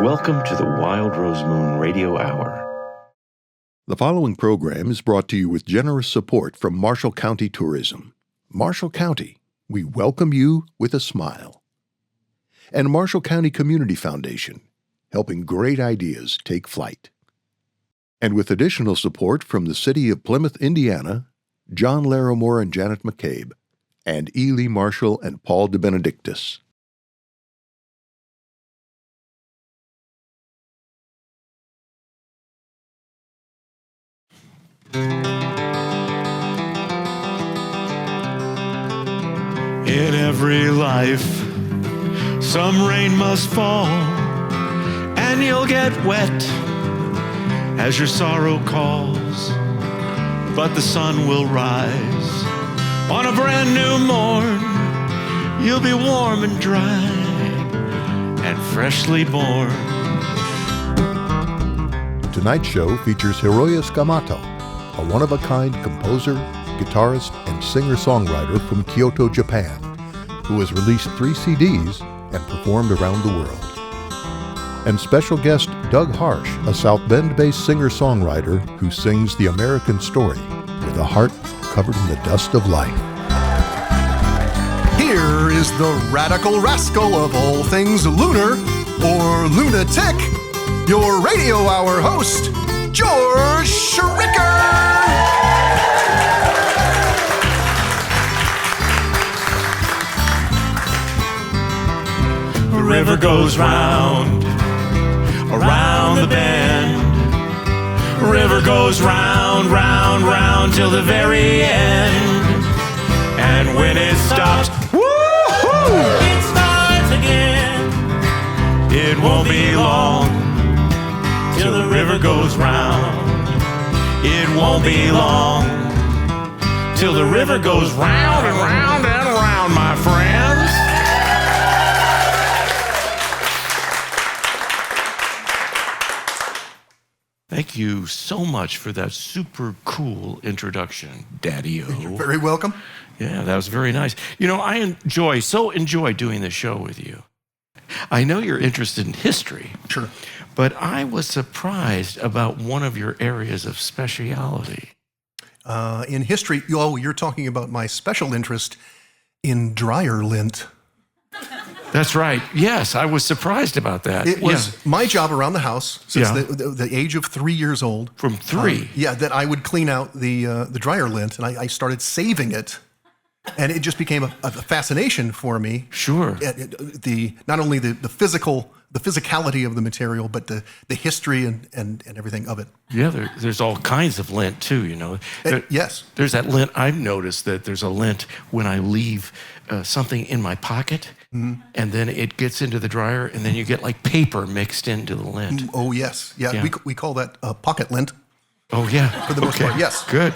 Welcome to the Wild Rose Moon Radio Hour. The following program is brought to you with generous support from Marshall County Tourism. Marshall County, we welcome you with a smile. And Marshall County Community Foundation, helping great ideas take flight. And with additional support from the City of Plymouth, Indiana, John Larimore and Janet McCabe, and Ely Marshall and Paul DeBenedictis. In every life, some rain must fall, and you'll get wet as your sorrow calls. But the sun will rise on a brand new morn. You'll be warm and dry and freshly born. Tonight's show features Hiroya Tsukamoto, a one-of-a-kind composer, guitarist, and singer-songwriter from Kyoto, Japan, who has released 3 CDs and performed around the world. And special guest Doug Harsch, a South Bend-based singer-songwriter who sings the American story with a heart covered in the dust of life. Here is the radical rascal of all things lunar or lunatic, your radio hour host, George Schricker! The river goes round, around the bend. River goes round, round, round till the very end. And when it stops, woo-hoo, it starts again. It won't be long till the river goes round. It won't be long till the river goes round and round and round, my friends. Thank you so much for that super cool introduction, Daddy-O. You're very welcome. Yeah, that was very nice. You know, I enjoy doing this show with you. I know you're interested in history. Sure. But I was surprised about one of your areas of speciality. In history, you're talking about my special interest in dryer lint. That's right. Yes, I was surprised about that. It was my job around the house since Yeah. the age of 3 years old. From 3? That I would clean out the dryer lint, and I started saving it, and it just became a fascination for me. Sure. Not only the physicality of the material, but the history and everything of it. Yeah, there's all kinds of lint too, you know. Yes. There's that lint. I've noticed that there's a lint when I leave something in my pocket, and then it gets into the dryer, and then you get like paper mixed into the lint. Oh, yes. Yeah. We call that pocket lint. Oh, yeah. For the most part, yes. Good.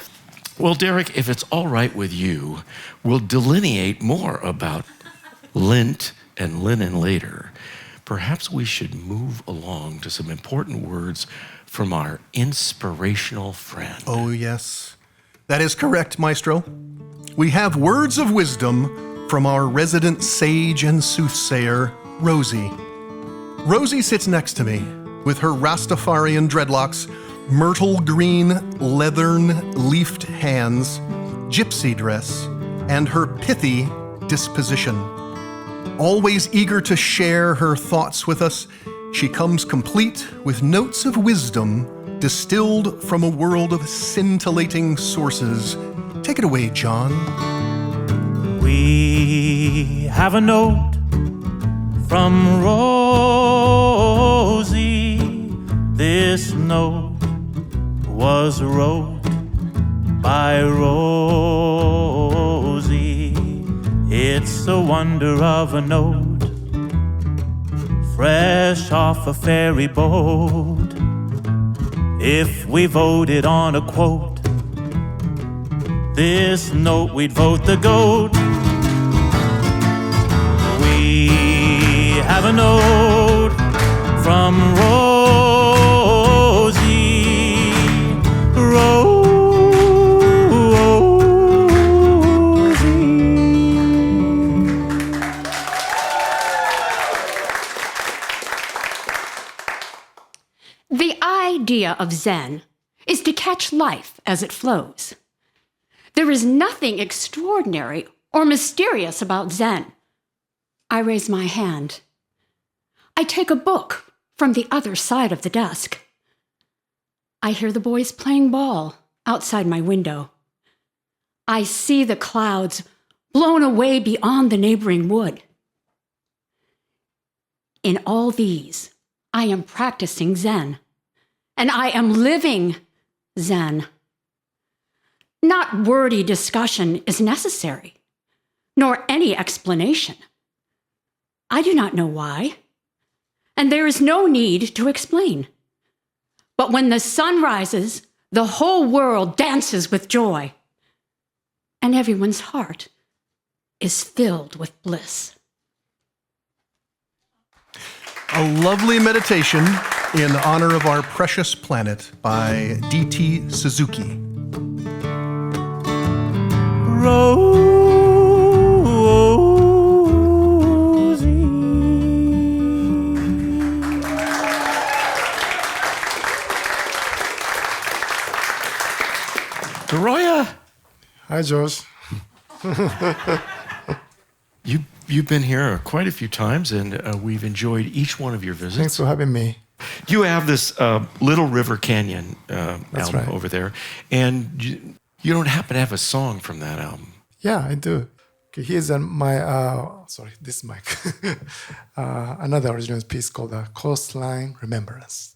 Well, Derek, if it's all right with you, we'll delineate more about lint and linen later. Perhaps we should move along to some important words from our inspirational friend. Oh, yes. That is correct, Maestro. We have words of wisdom from our resident sage and soothsayer, Rosie. Rosie sits next to me with her Rastafarian dreadlocks, myrtle green leathern leafed hands, gypsy dress, and her pithy disposition. Always eager to share her thoughts with us, she comes complete with notes of wisdom distilled from a world of scintillating sources. Take it away, John. We have a note from Rosie. This note was wrote by Rosie. It's a wonder of a note, fresh off a ferry boat. If we voted on a quote, this note we'd vote the GOAT. We have a note from Rosie. Rosie. idea of Zen is to catch life as it flows. There is nothing extraordinary or mysterious about Zen. I raise my hand. I take a book from the other side of the desk. I hear the boys playing ball outside my window. I see the clouds blown away beyond the neighboring wood. In all these, I am practicing Zen, and I am living Zen. Not wordy discussion is necessary, nor any explanation. I do not know why, and there is no need to explain. But when the sun rises, the whole world dances with joy, and everyone's heart is filled with bliss. A lovely meditation in honor of our precious planet by D.T. Suzuki. Hiroya, Hi, George. you've been here quite a few times, and we've enjoyed each one of your visits. Thanks for having me. You have this Little River Canyon That's album right. over there, and you don't happen to have a song from that album. Yeah, I do. Okay, here's my, sorry, this mic. Another original piece called Coastline Remembrance.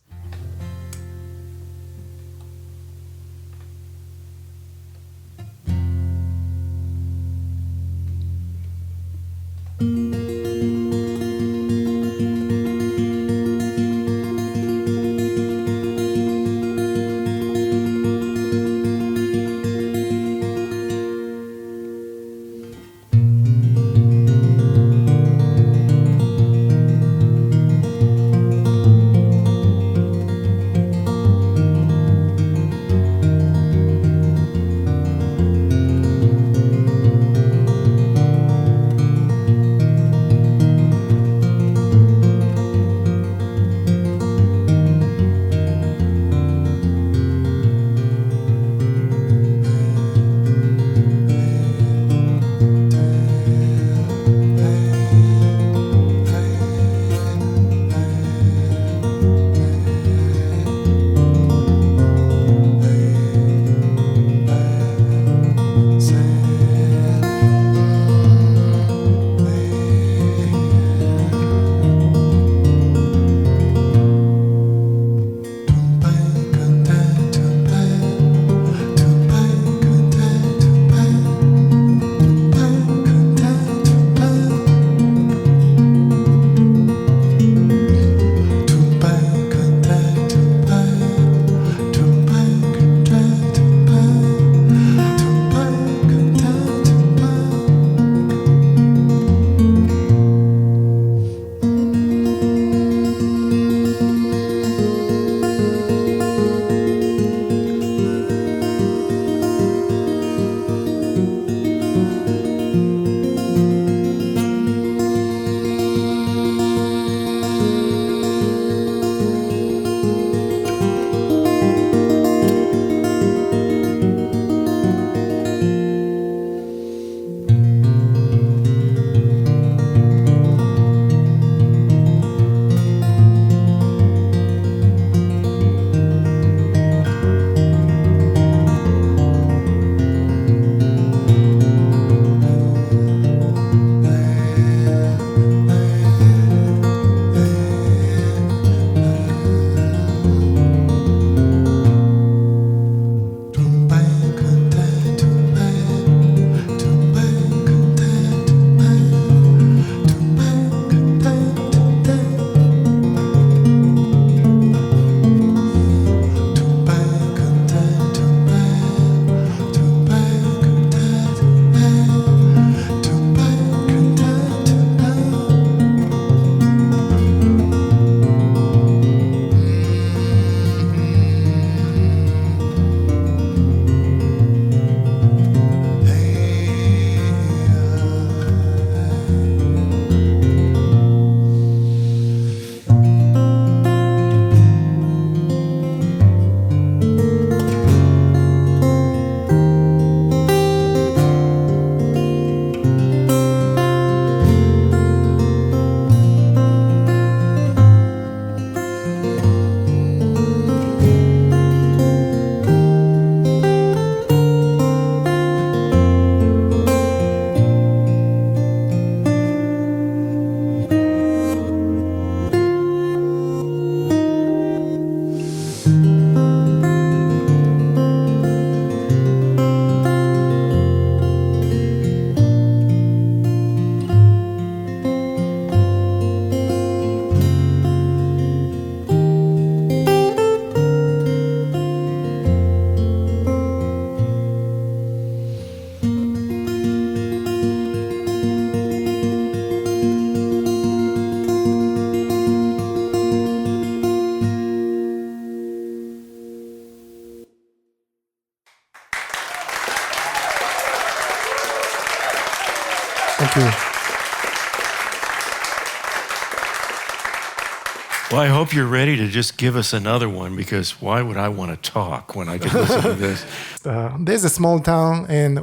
Well, I hope you're ready to just give us another one, because why would I want to talk when I can listen to this? There's a small town in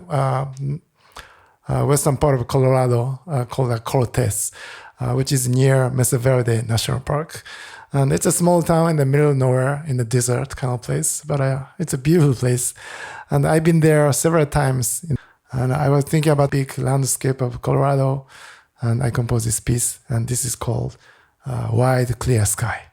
western part of Colorado called Cortez, which is near Mesa Verde National Park. And it's a small town in the middle of nowhere in the desert kind of place, but it's a beautiful place. And I've been there several times. And I was thinking about big landscape of Colorado, and I composed this piece, and this is called Wide Clear Sky.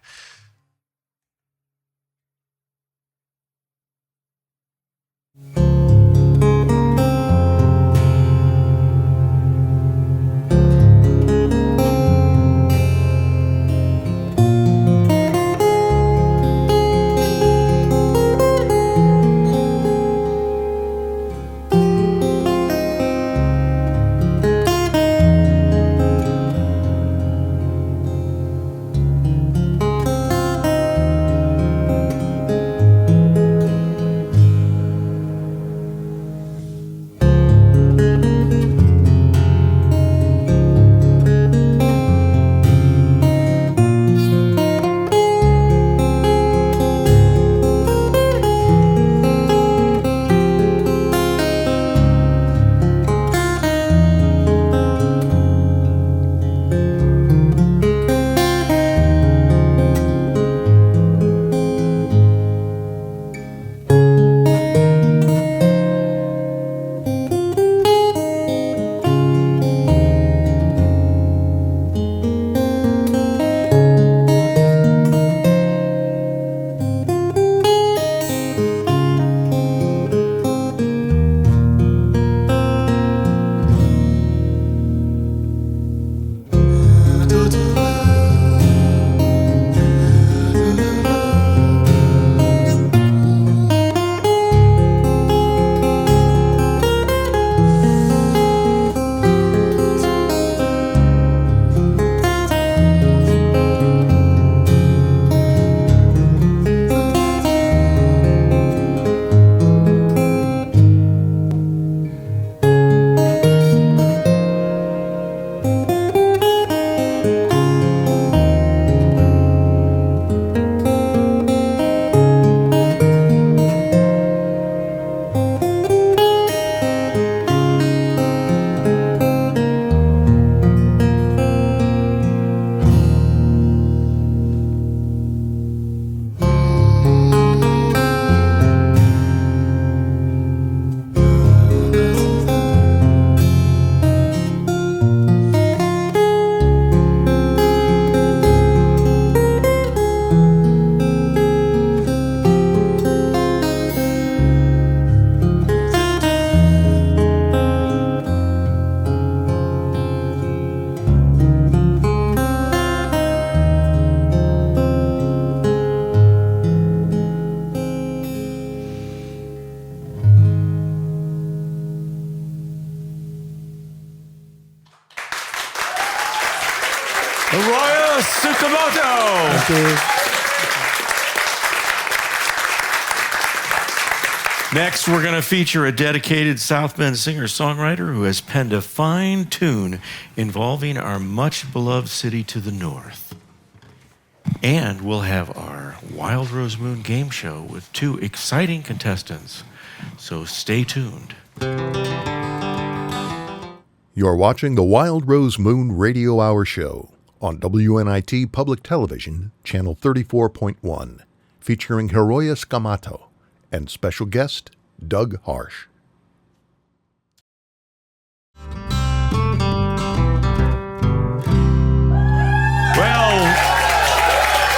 Hiroya Tsukamoto. Thank you. Next, we're going to feature a dedicated South Bend singer-songwriter who has penned a fine tune involving our much-beloved city to the north. And we'll have our Wild Rose Moon game show with 2 exciting contestants. So stay tuned. You're watching the Wild Rose Moon Radio Hour Show on WNIT Public Television, Channel 34.1, featuring Hiroya Tsukamoto and special guest Doug Harsch. Well,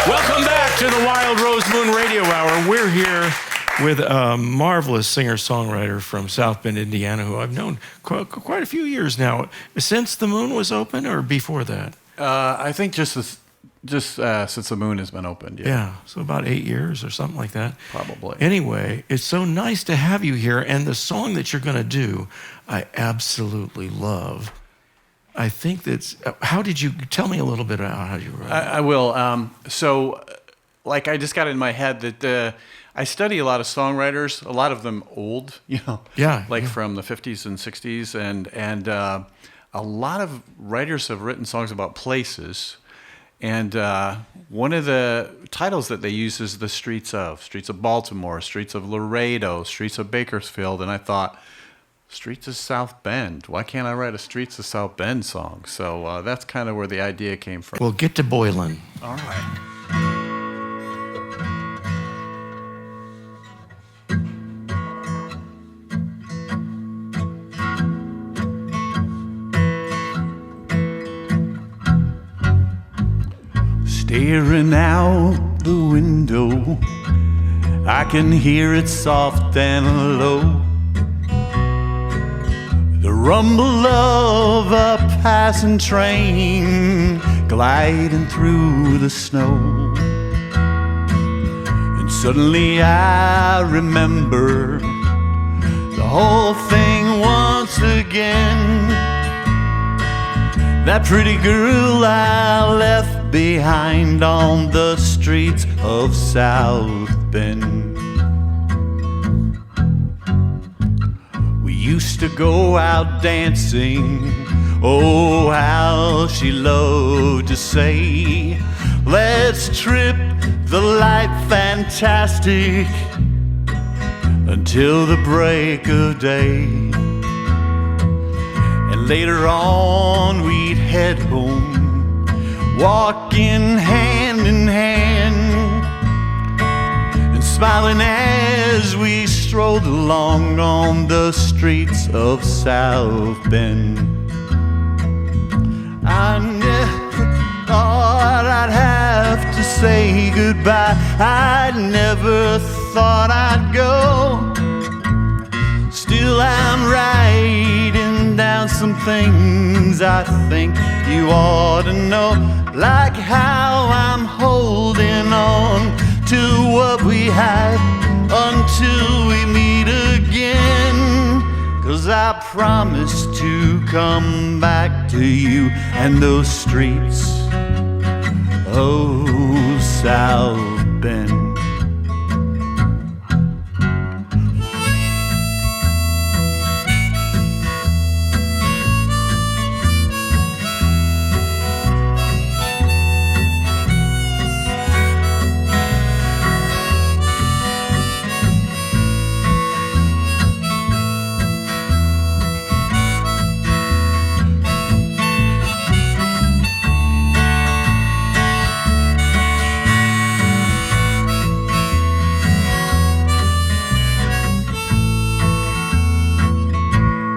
welcome back to the Wild Rose Moon Radio Hour. We're here with a marvelous singer-songwriter from South Bend, Indiana, who I've known quite a few years now. Since the moon was open, or before that? I think just since the moon has been opened. Yeah, so about 8 years or something like that. Probably. Anyway, it's so nice to have you here, and the song that you're going to do, I absolutely love. I think that's, how did you, tell me a little bit about how you wrote it. I will. I just got it in my head that I study a lot of songwriters, a lot of them old, from the 50s and 60s, and a lot of writers have written songs about places. And one of the titles that they use is the Streets of Baltimore, Streets of Laredo, Streets of Bakersfield. And I thought, Streets of South Bend. Why can't I write a Streets of South Bend song? So that's kind of where the idea came from. Well, get to boiling. All right. Staring out the window, I can hear it soft and low. The rumble of a passing train gliding through the snow. And suddenly I remember the whole thing once again. That pretty girl I left behind on the streets of South Bend. We used to go out dancing. Oh, how she loved to say, let's trip the light fantastic until the break of day. And later on we'd head home, walking hand in hand, and smiling as we strolled along on the streets of South Bend. I never thought I'd have to say goodbye. I never thought I'd go. Still I'm writing down some things I think you ought to know, like how I'm holding on to what we had until we meet again. 'Cause I promised to come back to you and those streets of South Bend.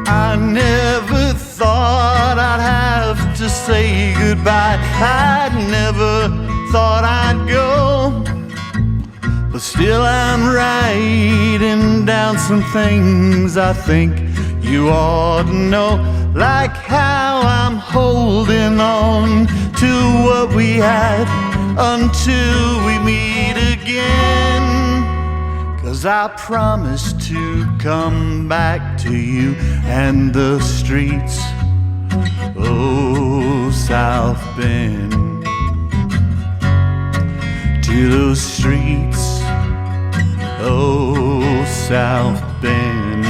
I never thought I'd have to say goodbye. I never thought I'd go. But still I'm writing down some things I think you ought to know, like how I'm holding on to what we had until we meet again. 'Cause I promised to come back to you and the streets of South Bend. To those streets of South Bend.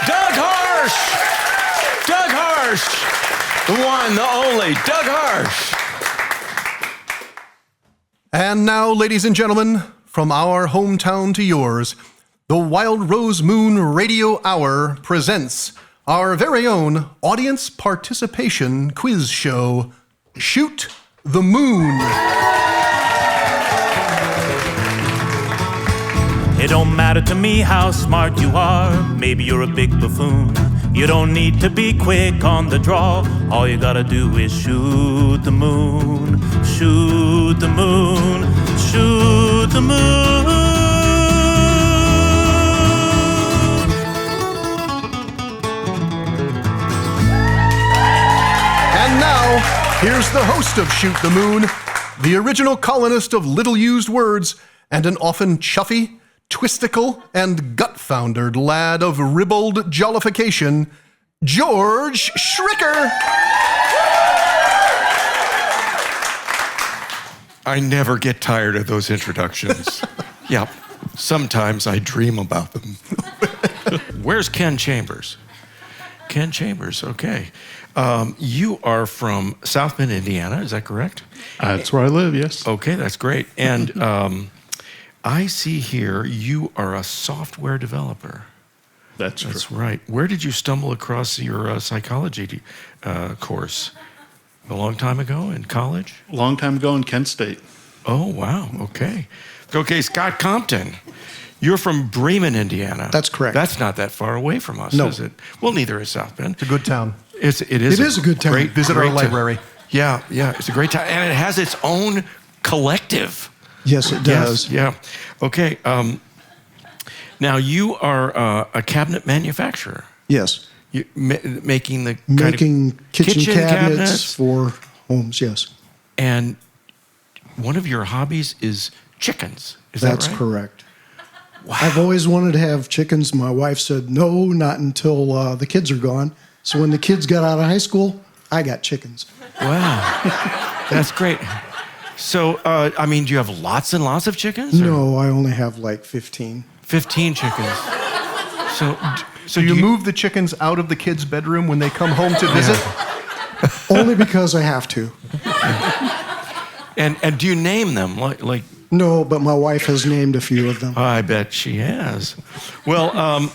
Doug Harsch! Doug Harsch! The one, the only, Doug Harsch! And now, ladies and gentlemen, from our hometown to yours, the Wild Rose Moon Radio Hour presents our very own audience participation quiz show, Shoot the Moon. It don't matter to me how smart you are. Maybe you're a big buffoon. You don't need to be quick on the draw. All you gotta do is shoot the moon. Shoot the moon. Shoot the moon. And now, here's the host of Shoot the Moon, the original colonist of little-used words, and an often chuffy, twisticle, and gut-foundered lad of ribald jollification, George Schricker. I never get tired of those introductions. Yep. Sometimes I dream about them. Where's Ken Chambers? Ken Chambers, okay. You are from South Bend, Indiana, is that correct? That's where I live, yes. Okay, that's great. And I see here you are a software developer. That's true. That's right. Where did you stumble across your psychology course? A long time ago in college? A long time ago in Kent State. Oh, wow. Okay. Okay, Scott Compton. You're from Bremen, Indiana. That's correct. That's not that far away from us, No. is it? Well, neither is South Bend. It's a good town. It is a good town. Visit our library. Yeah, it's a great town. And it has its own collective. Yes, it does. Yes, yeah. Okay. Now, you are a cabinet manufacturer. Yes. You, making the Making kitchen cabinets for homes, yes. And one of your hobbies is chickens. Is That's that right? correct. Wow. I've always wanted to have chickens. My wife said, no, not until the kids are gone. So when the kids got out of high school, I got chickens. Wow. That's great. So, I mean, do you have lots and lots of chickens? or No, I only have like 15. 15 chickens. So So you move the chickens out of the kids' bedroom when they come home to visit? Only because I have to. And do you name them? Like No, but my wife has named a few of them. I bet she has. Well,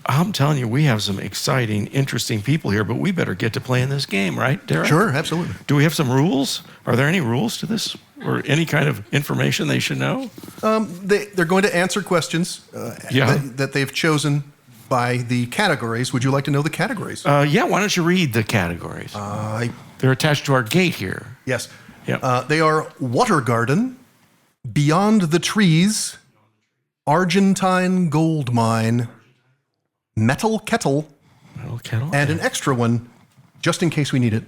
I'm telling you, we have some exciting, interesting people here, but we better get to playing this game, right, Derek? Sure, absolutely. Do we have some rules? Are there any rules to this or any kind of information they should know? They're going to answer questions that they've chosen by the categories. Would you like to know the categories? Yeah, why don't you read the categories? They're attached to our gate here. Yes. Yeah. They are Water Garden, Beyond the Trees, Argentine Gold Mine, Metal Kettle, and an extra one, just in case we need it,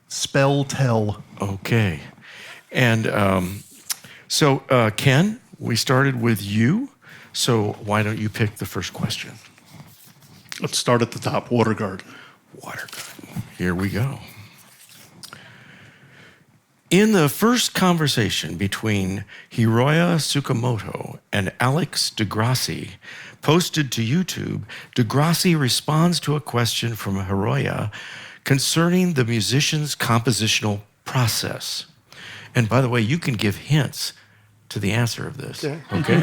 Spell Tell. Okay. And so, Ken, we started with you. So why don't you pick the first question? Let's start at the top, Water Garden. Water Garden. Here we go. In the first conversation between Hiroya Tsukamoto and Alex DeGrassi, posted to YouTube, DeGrassi responds to a question from Hiroya concerning the musician's compositional process. And by the way, you can give hints to the answer of this. Okay?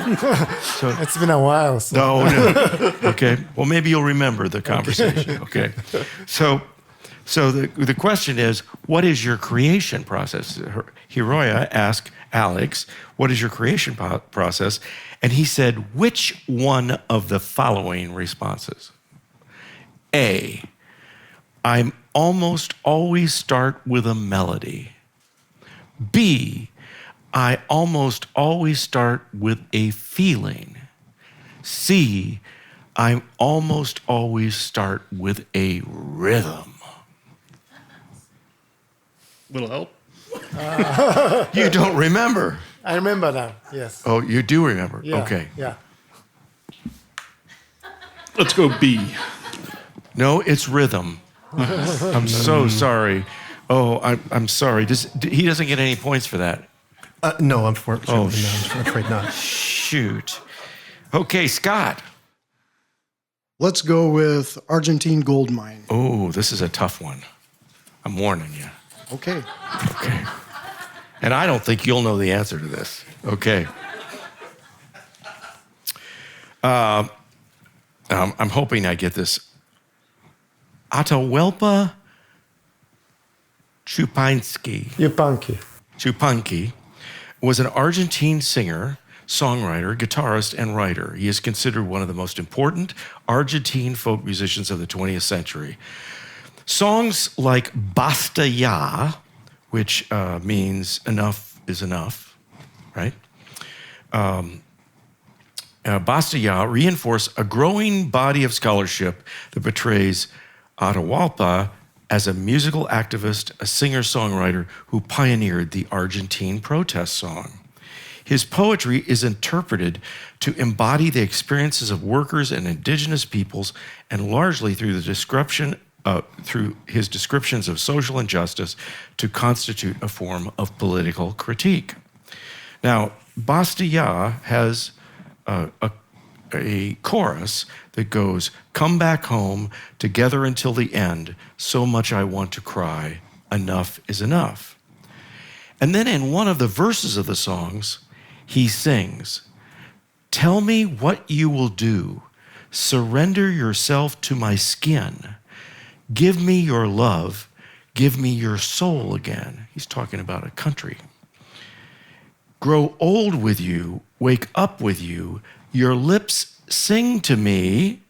So it's been a while. So. No. Okay. Well, maybe you'll remember the conversation. Okay. So the question is, what is your creation process? Hiroya asked Alex, what is your creation process? And he said, which one of the following responses? A, I almost always start with a melody. B, I almost always start with a feeling. C, I almost always start with a rhythm. Little help? You don't remember? I remember now, yes. Oh, you do remember? Yeah, Okay. Yeah. Let's go B. No, it's rhythm. I'm so sorry. Oh, I'm sorry. He doesn't get any points for that. No, unfortunately, no, I'm afraid not. Shoot. Okay, Scott. Let's go with Argentine Gold Mine. Oh, this is a tough one. I'm warning you. Okay. Okay. And I don't think you'll know the answer to this. Okay. I'm hoping I get this. Atahualpa Chupanqui was an Argentine singer, songwriter, guitarist, and writer. He is considered one of the most important Argentine folk musicians of the 20th century. Songs like Basta Ya, which means enough is enough, right? Basta Ya reinforce a growing body of scholarship that portrays Atahualpa as a musical activist, a singer-songwriter who pioneered the Argentine protest song. His poetry is interpreted to embody the experiences of workers and indigenous peoples, and largely through his descriptions of social injustice to constitute a form of political critique. Now, Basta Ya has a chorus that goes, "Come back home, together until the end, so much I want to cry, enough is enough." And then in one of the verses of the songs, he sings, "Tell me what you will do. Surrender yourself to my skin. Give me your love. Give me your soul again." He's talking about a country. "Grow old with you, wake up with you. Your lips sing to me."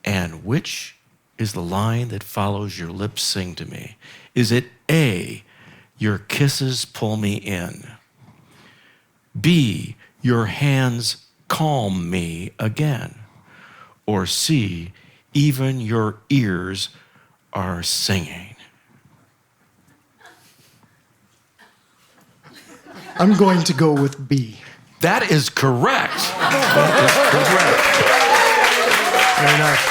And which is the line that follows "your lips sing to me"? Is it A, "Your kisses pull me in"? B, "Your hands calm me again"? Or C, "Even your ears are singing"? I'm going to go with B. That is correct. That is correct. Very nice.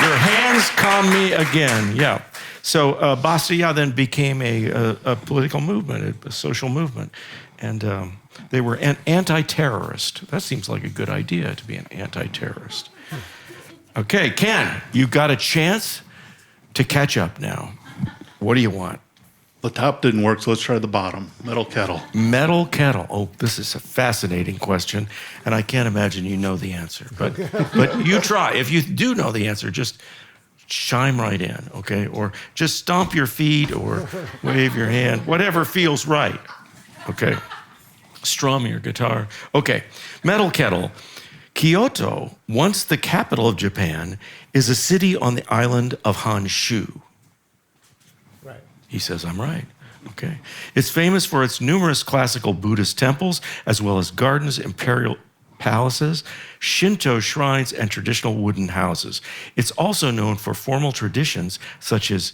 "Your hands calm me again." Yeah. So Bastia then became a political movement, a social movement. And they were anti-terrorist. That seems like a good idea, to be an anti-terrorist. Okay, Ken, you've got a chance to catch up now. What do you want? The top didn't work, so let's try the bottom. Metal kettle. Metal kettle. Oh, this is a fascinating question, and I can't imagine you know the answer. But you try. If you do know the answer, just chime right in, okay? Or just stomp your feet or wave your hand, whatever feels right, okay? Strum your guitar. Okay, metal kettle. Kyoto, once the capital of Japan, is a city on the island of Honshu. Right. He says, I'm right. Okay. It's famous for its numerous classical Buddhist temples, as well as gardens, imperial palaces, Shinto shrines, and traditional wooden houses. It's also known for formal traditions such as,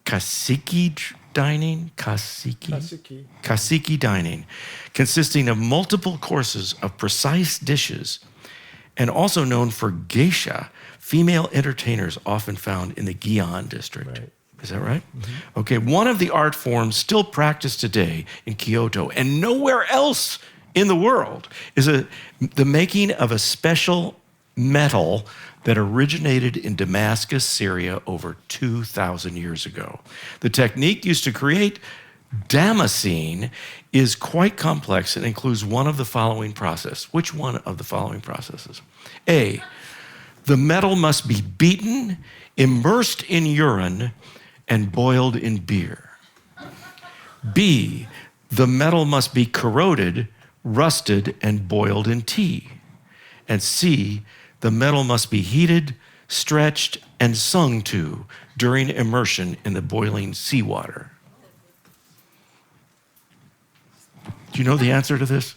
kaseki dining, kaseki dining, consisting of multiple courses of precise dishes, and also known for geisha, female entertainers often found in the Gion district. Right. Is that right? Mm-hmm. Okay, one of the art forms still practiced today in Kyoto and nowhere else in the world is the making of a special metal that originated in Damascus, Syria over 2,000 years ago. The technique used to create damascene is quite complex and includes one of the following processes. Which one of the following processes? A, the metal must be beaten, immersed in urine, and boiled in beer. B, the metal must be corroded, rusted, and boiled in tea. And C, the metal must be heated, stretched, and sung to during immersion in the boiling seawater. Do you know the answer to this?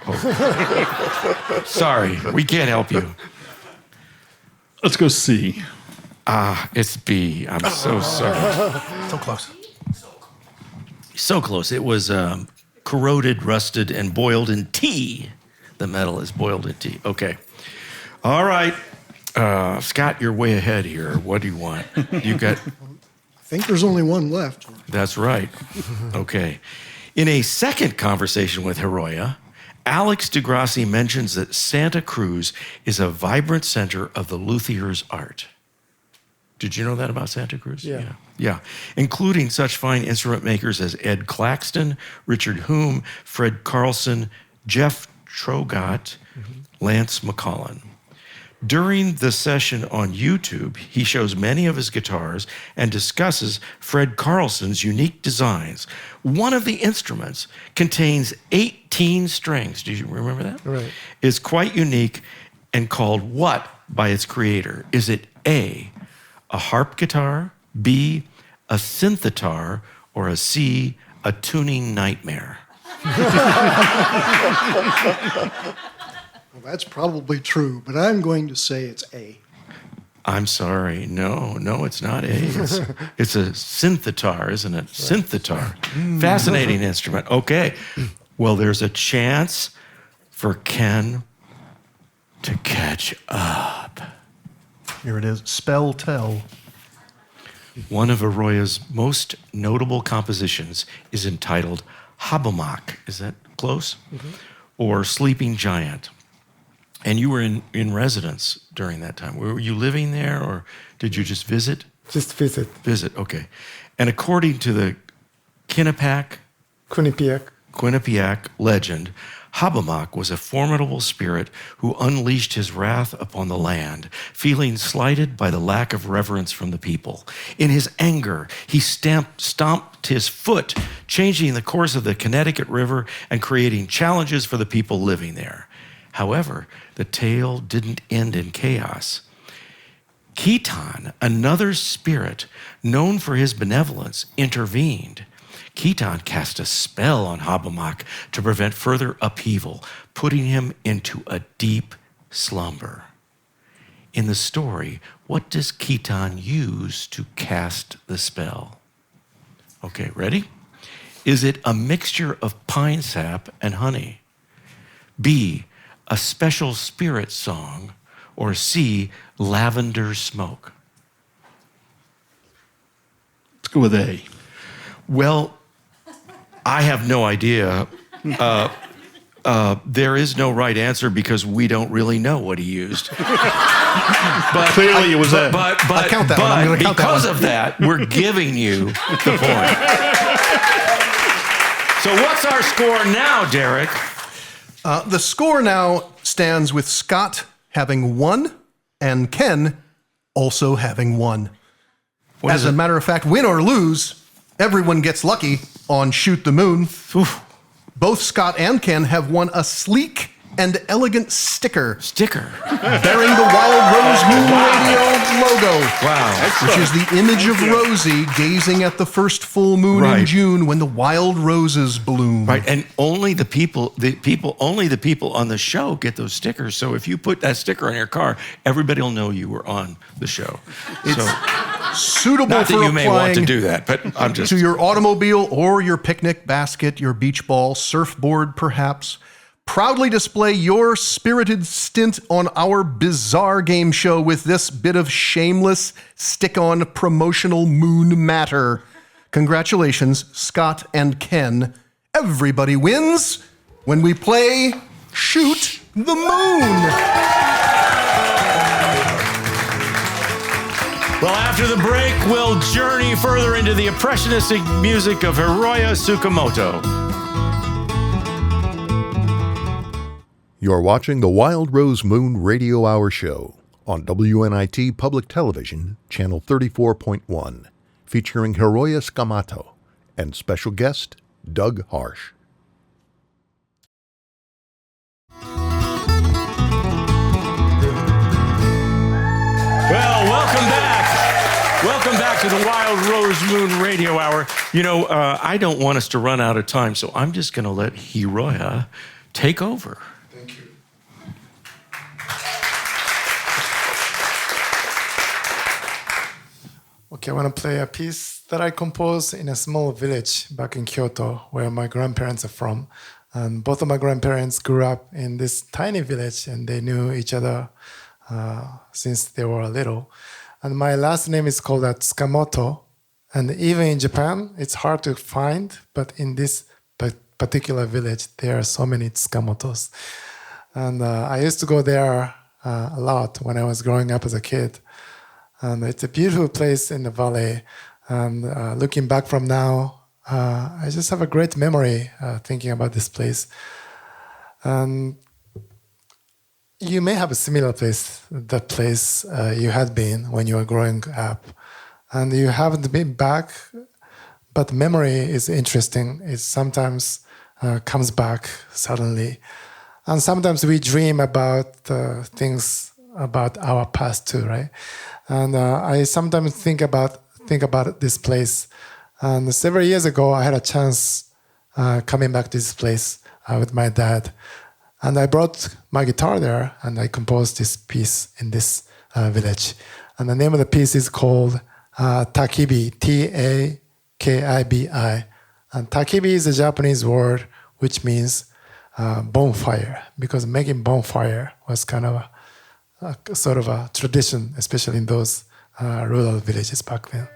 Oh. Sorry, we can't help you. Let's go C. It's B. I'm so sorry. So close. So close. It was corroded, rusted, and boiled in tea. The metal is boiled in tea. Okay. All right. Scott, you're way ahead here. What do you want? You got... I think there's only one left. That's right. Okay. In a second conversation with Hiroya, Alex Degrassi mentions that Santa Cruz is a vibrant center of the luthier's art. Did you know that about Santa Cruz? Yeah. Including such fine instrument makers as Ed Claxton, Richard Hume, Fred Carlson, Jeff Trogot, Lance McCollin. During the session on YouTube, he shows many of his guitars and discusses Fred Carlson's unique designs. One of the instruments contains 18 strings. Do you remember that? Right. Is quite unique and called what by its creator? Is it A, a harp guitar, B, a synthetar, or a C, a tuning nightmare? Well, that's probably true, but I'm going to say it's A. I'm sorry. No, it's not A. It's a synthetar, isn't it? Synthetar. Fascinating instrument. Okay. Well, there's a chance for Ken to catch up. Here it is. Spell tell. One of Hiroya's most notable compositions is entitled Habomak. Is that close, or Sleeping Giant. And you were in residence during that time. Were you living there, or did you just visit? Just visit. Visit, okay. And according to the Quinnipiac legend, Habermas was a formidable spirit who unleashed his wrath upon the land, feeling slighted by the lack of reverence from the people. In his anger, he stomped his foot, changing the course of the Connecticut River and creating challenges for the people living there. However, the tale didn't end in chaos. Khitan, another spirit known for his benevolence, intervened. Khitan cast a spell on Habermas to prevent further upheaval, putting him into a deep slumber. In the story, what does Khitan use to cast the spell? Okay, ready? Is it a mixture of pine sap and honey? B, a special spirit song? Or C, lavender smoke? Let's go with A. Well, I have no idea. There is no right answer because we don't really know what he used. But Clearly it was A. But I'll count that one. I'm gonna count that because one. of that, we're giving you the point. So what's our score now, Derek? The score now stands with Scott having 1 and Ken also having 1. As a matter of fact, win or lose, everyone gets lucky on Shoot the Moon. Oof. Both Scott and Ken have won a sleek and elegant sticker bearing the Wild Rose Moon Radio logo. Wow. Which is the image of Rosie gazing at the first full moon in June when the wild roses bloom. Right, and only the people on the show get those stickers. So if you put that sticker on your car, everybody will know you were on the show. Suitable Not for that you may want to applying do that, but I'm just to your automobile or your picnic basket, your beach ball, surfboard, perhaps. Proudly display your spirited stint on our bizarre game show with this bit of shameless stick-on promotional moon matter. Congratulations, Scott and Ken. Everybody wins when we play Shoot the Moon. Well, after the break, we'll journey further into the impressionistic music of Hiroya Tsukamoto. You're watching the Wild Rose Moon Radio Hour Show on WNIT Public Television, Channel 34.1, featuring Hiroya Tsukamoto and special guest Doug Harsch. Well, welcome back. Welcome back to the Wild Rose Moon Radio Hour. You know, I don't want us to run out of time, so I'm just going to let Hiroya take over. Thank you. Okay, I want to play a piece that I composed in a small village back in Kyoto, where my grandparents are from. And both of my grandparents grew up in this tiny village, and they knew each other since they were little. And my last name is called Tsukamoto. And even in Japan, it's hard to find, but in this particular village, there are so many Tsukamotos. And I used to go there a lot when I was growing up as a kid. And it's a beautiful place in the valley. And looking back from now, I just have a great memory thinking about this place. And you may have a similar place, that place you had been when you were growing up. And you haven't been back, but memory is interesting. It sometimes comes back suddenly. And sometimes we dream about things about our past too, right? And I sometimes think about this place. And several years ago, I had a chance coming back to this place with my dad. And I brought my guitar there, and I composed this piece in this village. And the name of the piece is called Takibi, T-A-K-I-B-I. And Takibi is a Japanese word which means bonfire, because making bonfire was kind of a sort of a tradition, especially in those rural villages back then.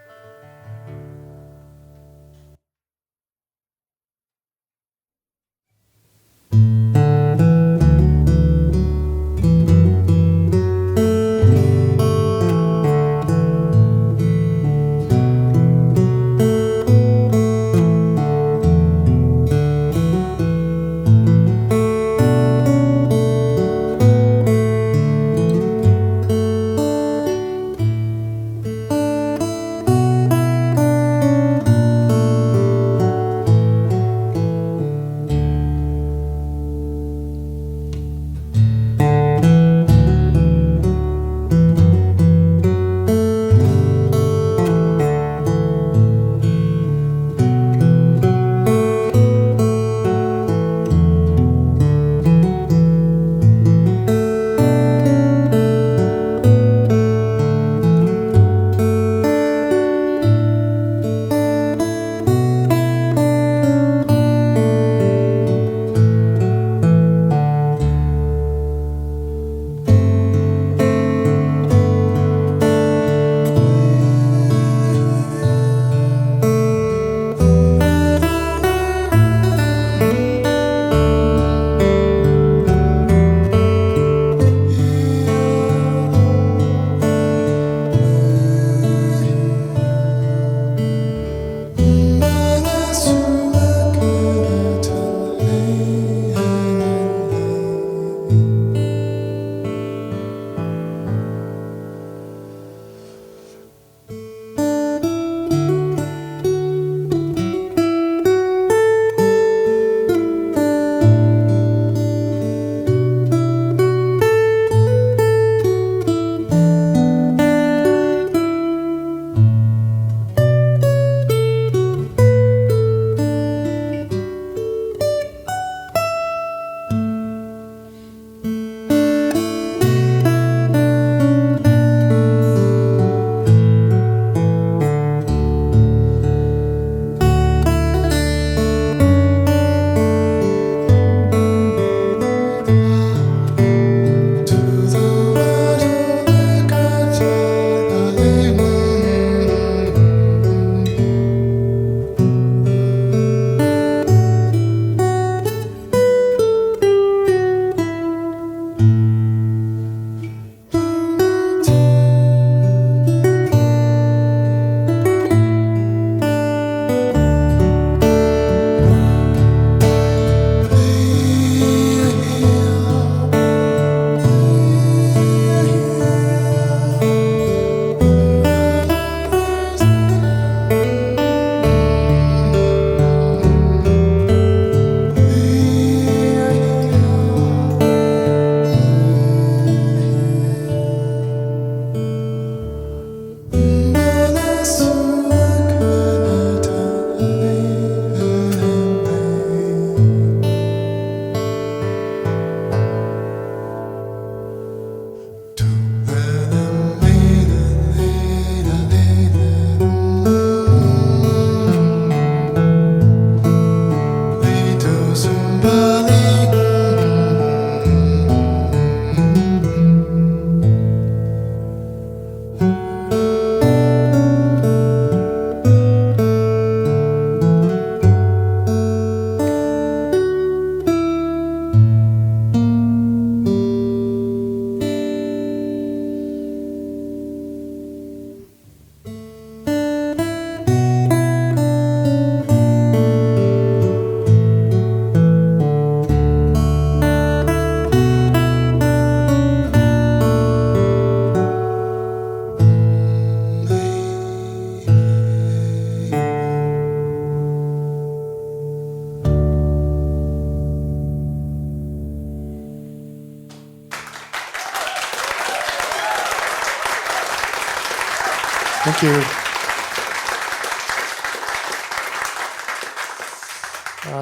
Thank you.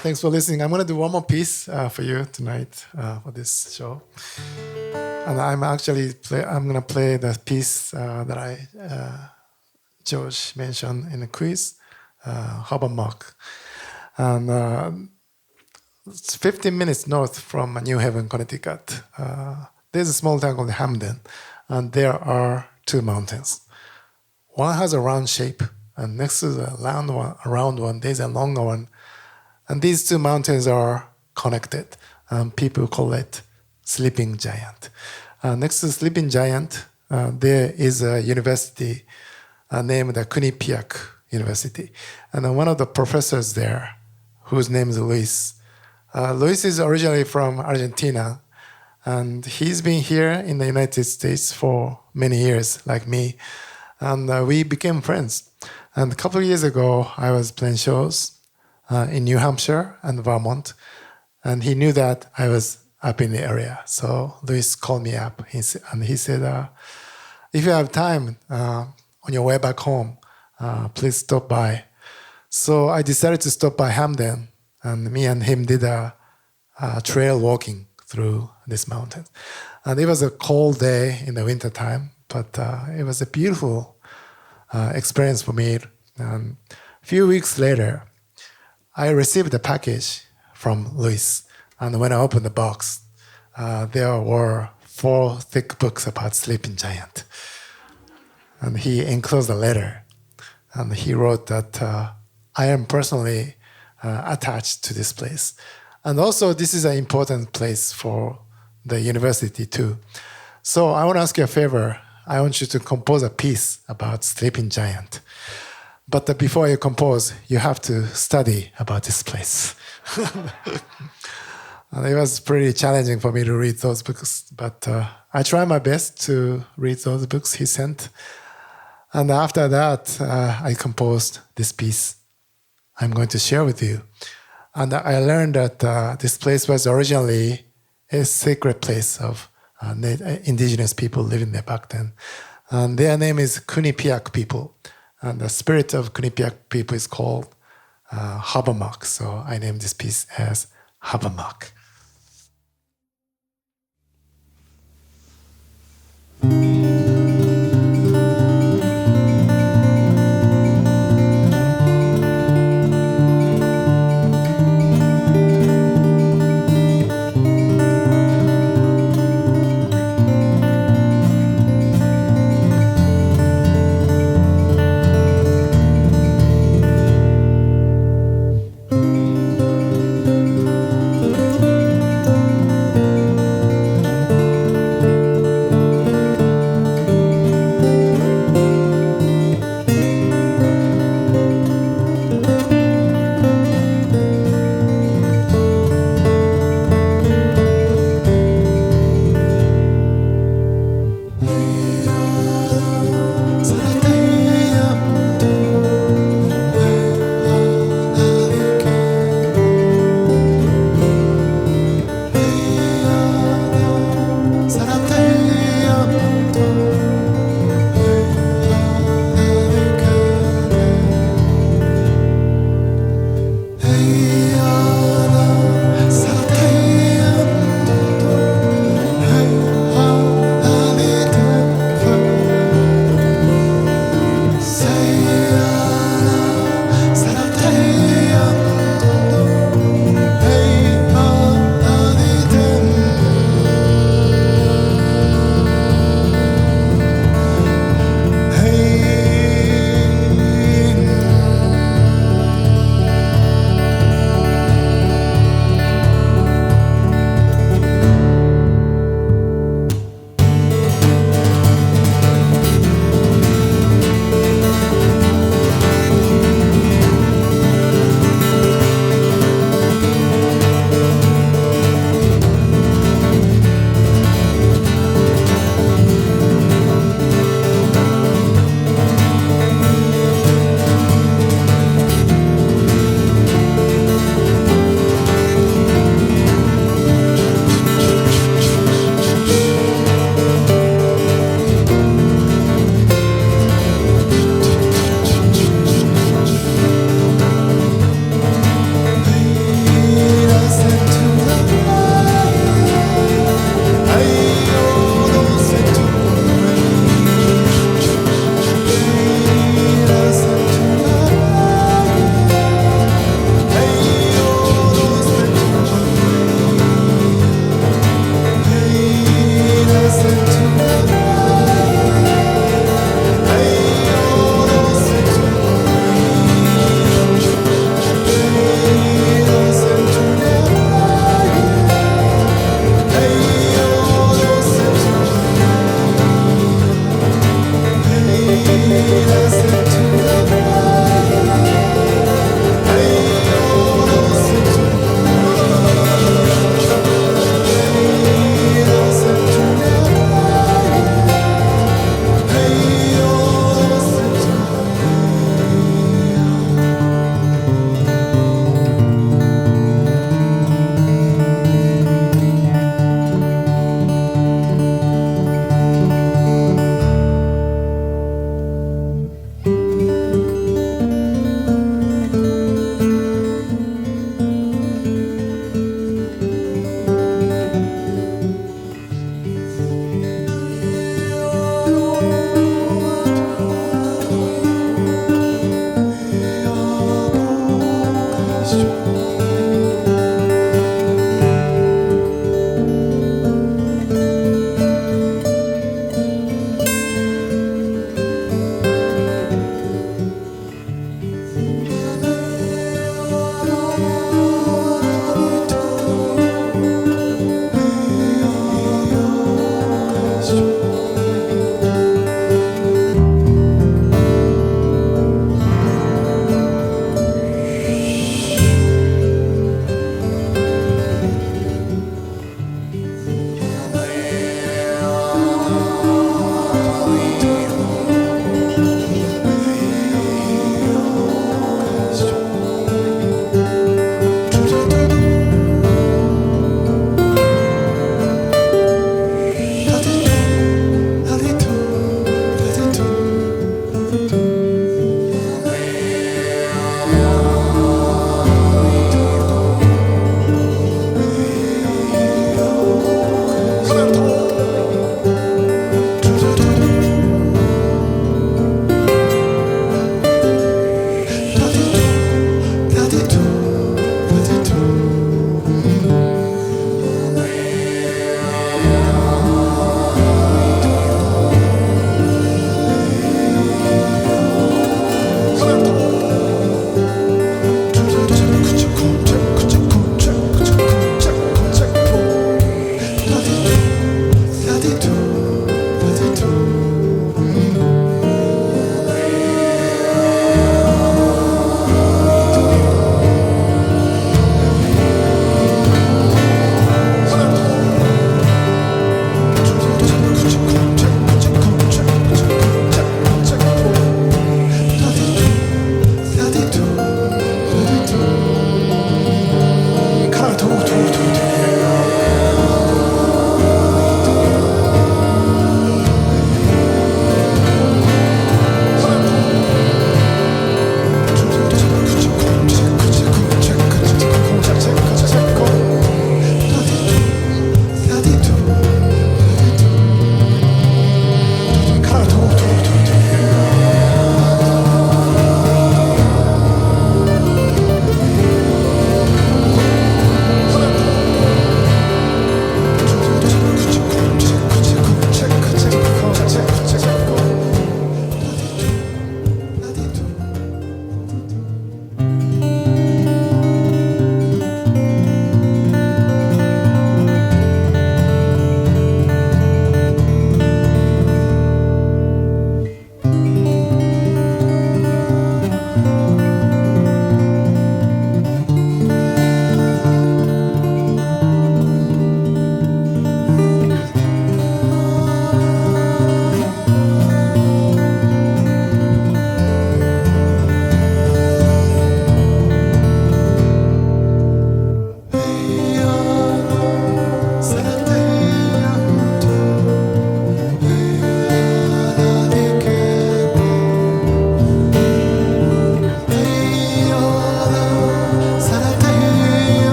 Thanks for listening. I'm going to do one more piece for you tonight for this show. And I'm going to play the piece that George mentioned in the quiz, Habermock. And it's 15 minutes north from New Haven, Connecticut. There's a small town called Hamden, and there are two mountains. One has a round shape, and next to the round one, there's a longer one. And these two mountains are connected. People call it Sleeping Giant. Next to Sleeping Giant, there is a university named the Quinnipiac University. And one of the professors there, whose name is Luis. Luis is originally from Argentina, and he's been here in the United States for many years, like me. And we became friends. And a couple of years ago, I was playing shows in New Hampshire and Vermont, and he knew that I was up in the area. So Luis called me up, and he said, if you have time on your way back home, please stop by. So I decided to stop by Hamden, and me and him did a trail walking through this mountain. And it was a cold day in the winter time, but it was a beautiful experience for me. A few weeks later, I received a package from Luis, and when I opened the box, there were 4 thick books about Sleeping Giant. And he enclosed a letter, and he wrote that I am personally attached to this place. And also, this is an important place for the university too. So I want to ask you a favor. I want you to compose a piece about Sleeping Giant. But before you compose, you have to study about this place. And it was pretty challenging for me to read those books, but I tried my best to read those books he sent. And after that, I composed this piece I'm going to share with you. And I learned that this place was originally a sacred place of indigenous people living there back then. And their name is Quinnipiac people. And the spirit of Quinnipiac people is called Habermock. So I named this piece as Habermock.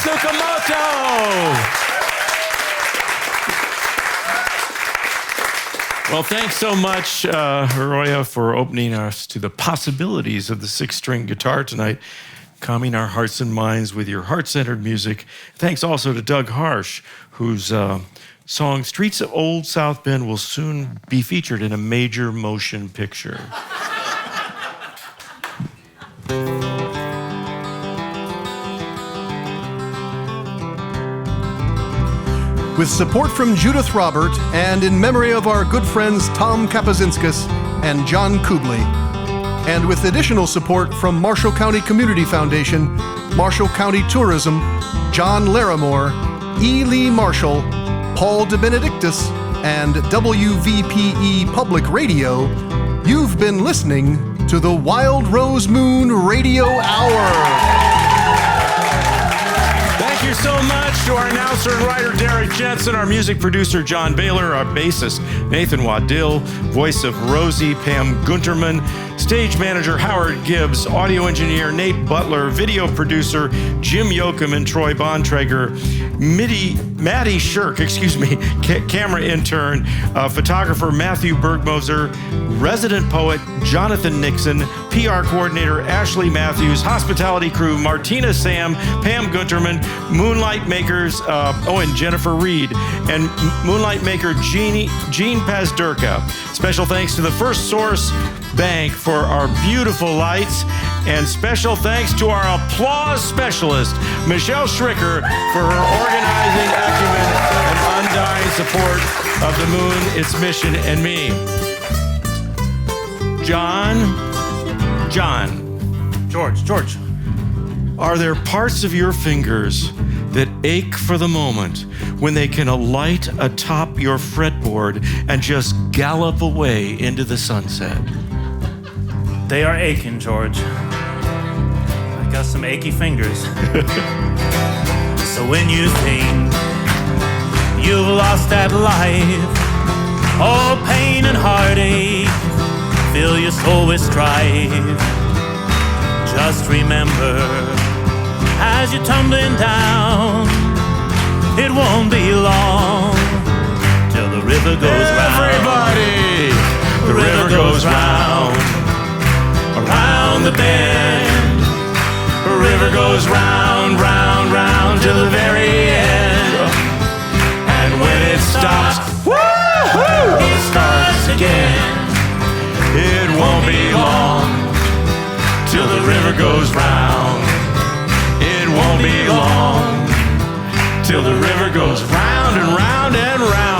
Tsukamoto. Well, thanks so much, Hiroya, for opening us to the possibilities of the six-string guitar tonight, calming our hearts and minds with your heart-centered music. Thanks also to Doug Harsch, whose song Streets of Old South Bend will soon be featured in a major motion picture. With support from Judith Robert and in memory of our good friends Tom Kapazinskis and John Kubley. And with additional support from Marshall County Community Foundation, Marshall County Tourism, John Larimore, E. Lee Marshall, Paul DeBenedictis, and WVPE Public Radio, you've been listening to the Wild Rose Moon Radio Hour. Thank you so much to our announcer and writer, Derek Jensen, our music producer, John Bahler, our bassist, Nathan Waddell, voice of Rosie, Pam Gunterman, stage manager, Howard Gibbs, audio engineer, Nate Butler, video producer, Jim Yoakum and Troy Bontrager, Maddie Shirk, camera intern, photographer, Matthew Bergmoser, resident poet, Jonathan Nixon, PR coordinator, Ashley Matthews, hospitality crew, Martina Sam, Pam Gunterman, Moonlight Makers, and Jennifer Reed, and Moonlight Maker Jean Pazdurka. Special thanks to the First Source Bank for our beautiful lights, and special thanks to our applause specialist, Michelle Schricker, for her organizing acumen and undying support of the moon, its mission, and me. George. Are there parts of your fingers that ache for the moment when they can alight atop your fretboard and just gallop away into the sunset? They are aching, George. I got some achy fingers. So when you think you've lost that life, all pain and heartache fill your soul with strife, just remember, as you're tumbling down, it won't be long till the river goes round. Everybody! The river goes round, around the bend. The river goes round, round, round till the very end. And when it stops, woo-hoo, it starts again. It won't be long till the river goes round. It won't be long till the river goes round and round and round.